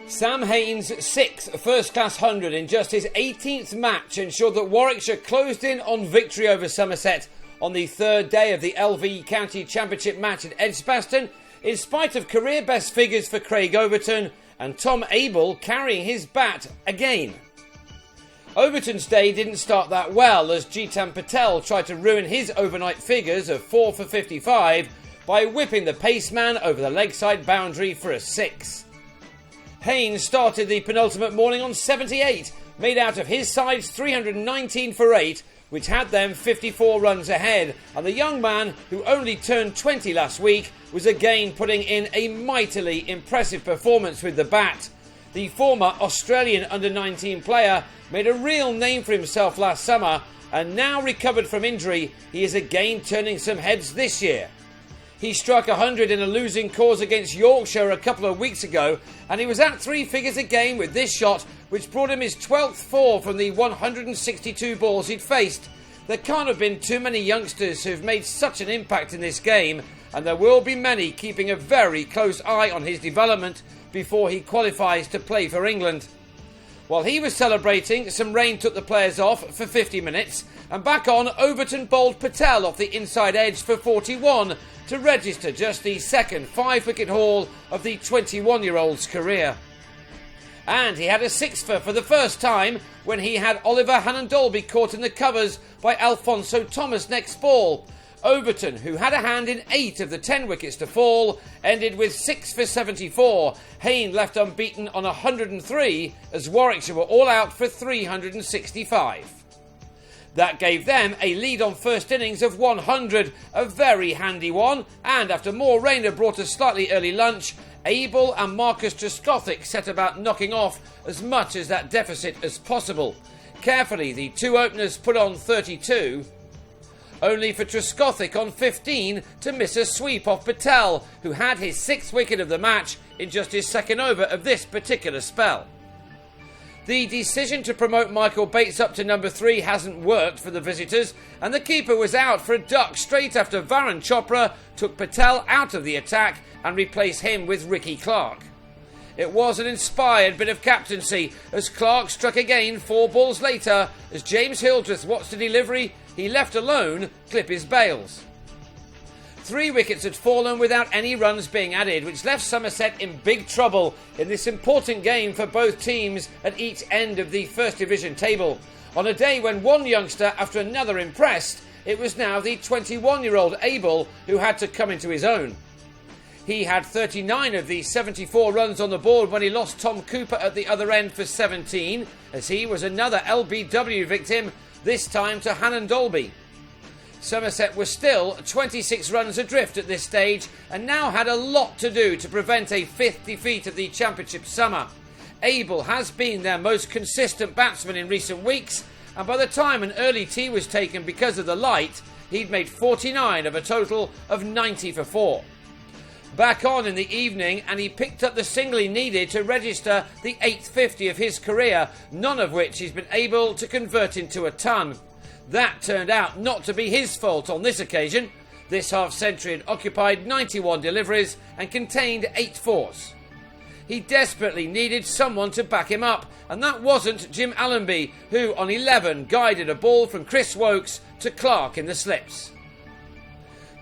Sam Haynes' 6th first-class 100 in just his 18th match ensured that Warwickshire closed in on victory over Somerset on the third day of the LV County Championship match at Edgbaston, in spite of career best figures for Craig Overton and Tom Abel carrying his bat again. Overton's day didn't start that well as Jitan Patel tried to ruin his overnight figures of 4 for 55 by whipping the paceman over the leg side boundary for a 6. Haynes started the penultimate morning on 78, made out of his side's 319 for 8, which had them 54 runs ahead, and the young man, who only turned 20 last week, was again putting in a mightily impressive performance with the bat. The former Australian under-19 player made a real name for himself last summer, and now recovered from injury, he is again turning some heads this year. He struck 100 in a losing cause against Yorkshire a couple of weeks ago, and he was at 3 figures again with this shot, which brought him his 12th 4 from the 162 balls he'd faced. There can't have been too many youngsters who've made such an impact in this game, and there will be many keeping a very close eye on his development before he qualifies to play for England. While he was celebrating, some rain took the players off for 50 minutes, and back on, Overton bowled Patel off the inside edge for 41 to register just the second 5-wicket haul of the 21-year-old's career. And he had a 6-fer for the first time when he had Oliver Hannon-Dolby caught in the covers by Alfonso Thomas next ball. Overton, who had a hand in 8 of the 10 wickets to fall, ended with 6 for 74. Haynes left unbeaten on 103 as Warwickshire were all out for 365. That gave them a lead on first innings of 100, a very handy one, and after more rain had brought a slightly early lunch, Abel and Marcus Trescothick set about knocking off as much as that deficit as possible. Carefully, the two openers put on 32, only for Trescothick on 15 to miss a sweep off Patel, who had his 6th wicket of the match in just his second over of this particular spell. The decision to promote Michael Bates up to number 3 hasn't worked for the visitors, and the keeper was out for a duck straight after Varun Chopra took Patel out of the attack and replaced him with Ricky Clark. It was an inspired bit of captaincy as Clark struck again 4 balls later as James Hildreth watched the delivery he left alone clip his bails. 3 wickets had fallen without any runs being added, which left Somerset in big trouble in this important game for both teams at each end of the First Division table. On a day when one youngster after another impressed, it was now the 21-year-old Abel who had to come into his own. He had 39 of the 74 runs on the board when he lost Tom Cooper at the other end for 17, as he was another LBW victim, this time to Hannon-Dolby. Somerset was still 26 runs adrift at this stage and now had a lot to do to prevent a 5th defeat of the Championship summer. Abel has been their most consistent batsman in recent weeks, and by the time an early tee was taken because of the light, he'd made 49 of a total of 90 for 4. Back on in the evening, and he picked up the single he needed to register the 8th 50 of his career, none of which he's been able to convert into a ton. That turned out not to be his fault on this occasion. This half-century had occupied 91 deliveries and contained 8 fours. He desperately needed someone to back him up, and that wasn't Jim Allenby, who on 11 guided a ball from Chris Wokes to Clark in the slips.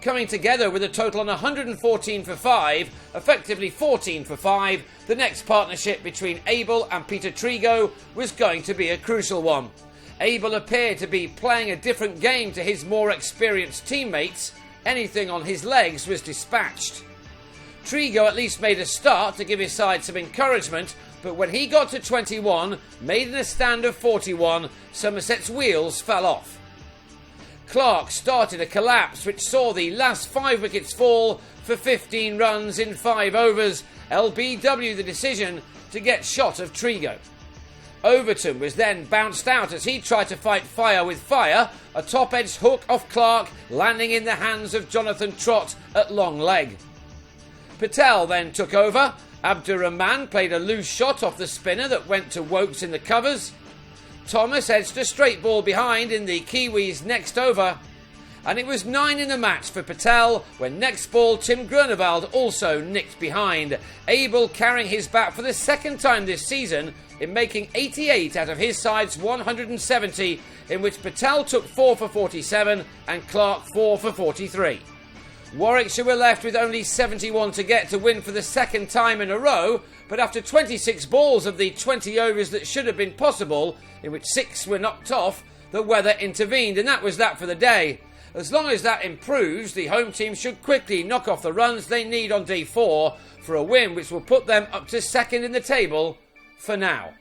Coming together with a total on 114 for 5, effectively 14 for 5, the next partnership between Abel and Peter Trigo was going to be a crucial one. Abel appeared to be playing a different game to his more experienced teammates. Anything on his legs was dispatched. Trigo at least made a start to give his side some encouragement, but when he got to 21, made in a stand of 41, Somerset's wheels fell off. Clark started a collapse which saw the last 5 wickets fall for 15 runs in 5 overs, LBW the decision to get shot of Trigo. Overton was then bounced out as he tried to fight fire with fire, a top-edged hook off Clark landing in the hands of Jonathan Trott at long leg. Patel then took over. Abdurrahman played a loose shot off the spinner that went to Wokes in the covers. Thomas edged a straight ball behind in the Kiwis' next over. and it was 9 in the match for Patel when next ball Tim Groenewald also nicked behind. Abel carrying his bat for the second time this season in making 88 out of his side's 170, in which Patel took 4 for 47 and Clark 4 for 43. Warwickshire were left with only 71 to get to win for the second time in a row, but after 26 balls of the 20 overs that should have been possible, in which 6 were knocked off, the weather intervened, and that was that for the day. As long as that improves, the home team should quickly knock off the runs they need on day 4 for a win which will put them up to second in the table for now.